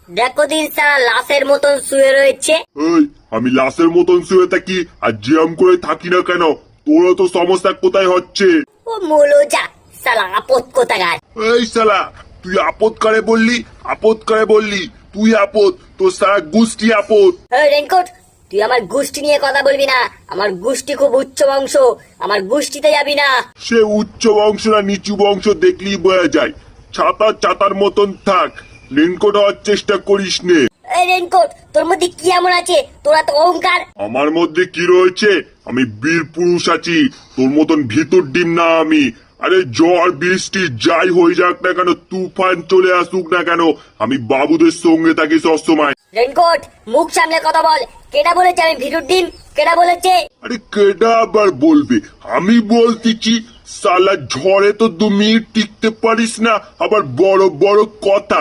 দেখো দিন সারা লাশের মতন শুয়ে রয়েছে। এই, আমি লাশের মতন শুয়ে থাকি আর জ্যাম করে থাকি না কেন? তোরা তো সমস্যা কোথায় হচ্ছে? ও মোলো যা সালা আপদ কোথাকার। এই শালা, তুই আপদ করে বললি? আপদ করে বললি? তুই আপদ, তোর সারা গোষ্ঠী আপদ। এই রেনকোট, তুই আমার গোষ্ঠী নিয়ে কথা বলবি না। আমার গোষ্ঠী খুব উচ্চ বংশ, আমার গোষ্ঠীতে যাবি না। সে উচ্চ বংশ না নিচু বংশ দেখলেই বোঝা যায়। ছাতা ছাতার মতন থাক, রেনকোট হওয়ার চেষ্টা করিস নে। এই রেনকোট, তোর মধ্যে কি এমন আছে তোরা তো অহংকার? আমার মধ্যে কি রয়েছে? আমি বীর পুরুষ আছি, তোর মতন ভিতর ডিম না আমি। আরে ঝড় বৃষ্টি যাই হয়ে যাক না কেন, তুফান চলে আসুক না কেন, আমি বাবুদের সঙ্গে থাকি সবসময়। রেনকোট, মুখ সামলে কথা বল। কেডা বলেছে আমি ভিটুর ডিম? কেডা বলেছে? আরে কেডা আবার বলবে? আমি বলতেছি। সালা ঝড়ে তো 2 মিনিট টিকতে পারিস না, আবার বড় বড় কথা।